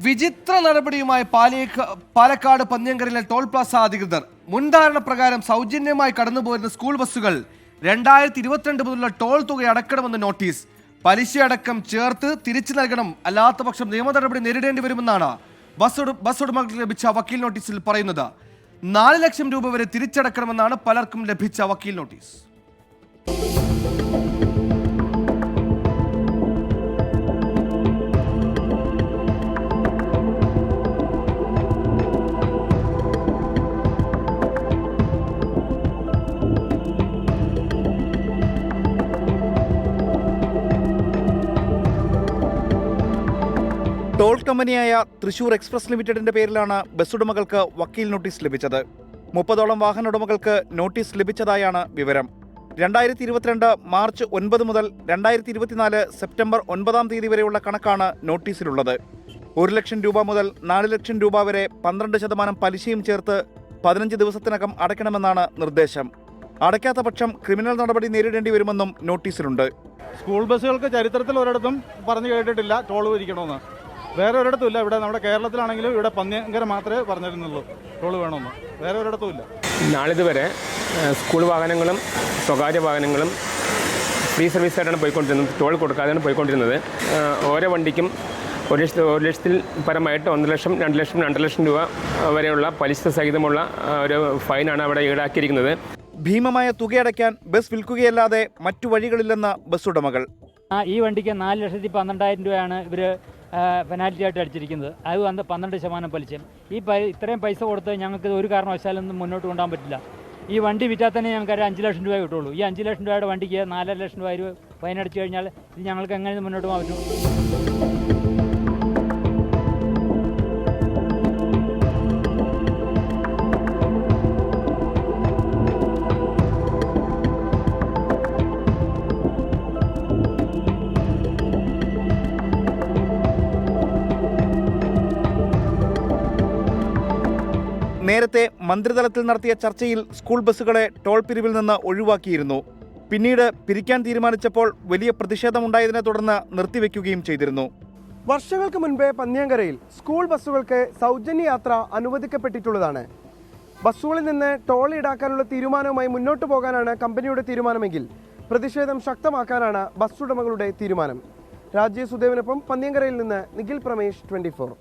വിചിത്ര നടപടിയുമായി Palakkad പന്ന്യങ്കരയിലെ toll Plaza അധികൃതർ. മുൻധാരണ പ്രകാരം സൗജന്യമായി കടന്നുപോയിരുന്ന സ്കൂൾ ബസ്സുകൾ 2022 മുതലുള്ള ടോൾ തുക അടക്കണമെന്ന് നോട്ടീസ്. പലിശയടക്കം ചേർത്ത് തിരിച്ചു നൽകണം, അല്ലാത്ത പക്ഷം നിയമ നടപടി നേരിടേണ്ടി വരുമെന്നാണ് ബസ് ഉടമകൾക്ക് ലഭിച്ച വക്കീൽ നോട്ടീസിൽ പറയുന്നത്. 4 ലക്ഷം രൂപ വരെ തിരിച്ചടക്കണമെന്നാണ് പലർക്കും ലഭിച്ച വക്കീൽ നോട്ടീസ്. ടോൾ കമ്പനിയായ തൃശൂർ എക്സ്പ്രസ് ലിമിറ്റഡിന്റെ പേരിലാണ് ബസ് ഉടമകൾക്ക് വക്കീൽ നോട്ടീസ് ലഭിച്ചത്. 30ഓളം വാഹന ഉടമകൾക്ക് നോട്ടീസ് ലഭിച്ചതായാണ് വിവരം. 2022 മാർച്ച് 9 മുതൽ 2024 സെപ്റ്റംബർ 9 വരെയുള്ള കണക്കാണ് നോട്ടീസിലുള്ളത്. 1 ലക്ഷം രൂപ മുതൽ 4 ലക്ഷം രൂപ വരെ 12% പലിശയും ചേർത്ത് 15 ദിവസത്തിനകം അടയ്ക്കണമെന്നാണ് നിർദ്ദേശം. അടയ്ക്കാത്ത പക്ഷം ക്രിമിനൽ നടപടി നേരിടേണ്ടി വരുമെന്നും നോട്ടീസിലുണ്ട്. സ്കൂൾ ബസ്സുകൾക്ക് ചരിത്രത്തിൽ ഒരിടത്തും പറഞ്ഞു കേട്ടിട്ടില്ല ടോൾ പിരിക്കണമെന്ന്. വേറെ ഒരിടത്തും ഇല്ല. ഇവിടെ നമ്മുടെ കേരളത്തിലാണെങ്കിലും ഇവിടെ പന്ന്യങ്കര മാത്രമേ പറഞ്ഞിരുന്നുള്ളൂ ടോൾ വേണമെന്ന്. വേറെ ഒരിടത്തും ഇല്ല. നാളിതുവരെ സ്കൂൾ വാഹനങ്ങളും സ്വകാര്യ വാഹനങ്ങളും ഫ്രീ സർവീസായിട്ടാണ് പോയിക്കൊണ്ടിരുന്നത്. ടോൾ കൊടുക്കാതെയാണ് പോയിക്കൊണ്ടിരുന്നത്. ഓരോ വണ്ടിക്കും 1 ലക്ഷത്തിൽ പരമായിട്ട് 1 ലക്ഷം, 2 ലക്ഷം, 2.5 ലക്ഷം രൂപ വരെയുള്ള പലിശ സഹിതമുള്ള ഒരു ഫൈനാണ് അവിടെ ഈടാക്കിയിരിക്കുന്നത്. ഭീമമായ തുകയടയ്ക്കാൻ ബസ് വിൽക്കുകയല്ലാതെ മറ്റു വഴികളില്ലെന്ന് ബസ് ഉടമകൾ. ഈ വണ്ടിക്ക് 4,12,000 രൂപയാണ് ഇവർ പെനാൽറ്റി ആയിട്ട് അടിച്ചിരിക്കുന്നത്. അത് വന്ന് 12% പലിശയും. ഇത്രയും പൈസ കൊടുത്ത് ഞങ്ങൾക്ക് ഒരു കാരണവശാലൊന്നും മുന്നോട്ട് കൊണ്ടുപോകാൻ പറ്റില്ല. ഈ വണ്ടി വിറ്റാൽ തന്നെ ഞങ്ങൾക്ക് 5 ലക്ഷം രൂപ കിട്ടുള്ളൂ. ഈ 5 ലക്ഷം രൂപയുടെ വണ്ടിക്ക് 4.5 ലക്ഷം രൂപ ഫൈൻ അടിച്ചു കഴിഞ്ഞാൽ ഇത് ഞങ്ങൾക്ക് എങ്ങനെ മുന്നോട്ട് പോകാൻ പറ്റും? നേരത്തെ മന്ത്രിതലത്തിൽ നടത്തിയ ചർച്ചയിൽ സ്കൂൾ ബസ്സുകളെ ടോൾ പിരിവിൽ നിന്ന് ഒഴിവാക്കിയിരുന്നു. പിന്നീട് പിരിക്കാൻ തീരുമാനിച്ചപ്പോൾ വലിയ പ്രതിഷേധമുണ്ടായതിനെ തുടർന്ന് നിർത്തിവെക്കുകയും ചെയ്തിരുന്നു. വർഷങ്ങൾക്ക് മുൻപേ പന്ന്യങ്കരയിൽ സ്കൂൾ ബസ്സുകൾക്ക് സൗജന്യ യാത്ര അനുവദിക്കപ്പെട്ടിട്ടുള്ളതാണ്. ബസ്സുകളിൽ നിന്ന് ടോൾ ഈടാക്കാനുള്ള തീരുമാനവുമായി മുന്നോട്ട് പോകാനാണ് കമ്പനിയുടെ തീരുമാനമെങ്കിൽ പ്രതിഷേധം ശക്തമാക്കാനാണ് ബസ് ഉടമകളുടെ തീരുമാനം. രാജേഷ് സുദേവനൊപ്പം പന്ന്യങ്കരയിൽ നിന്ന് നിഖിൽ പ്രമേഷ്, 24.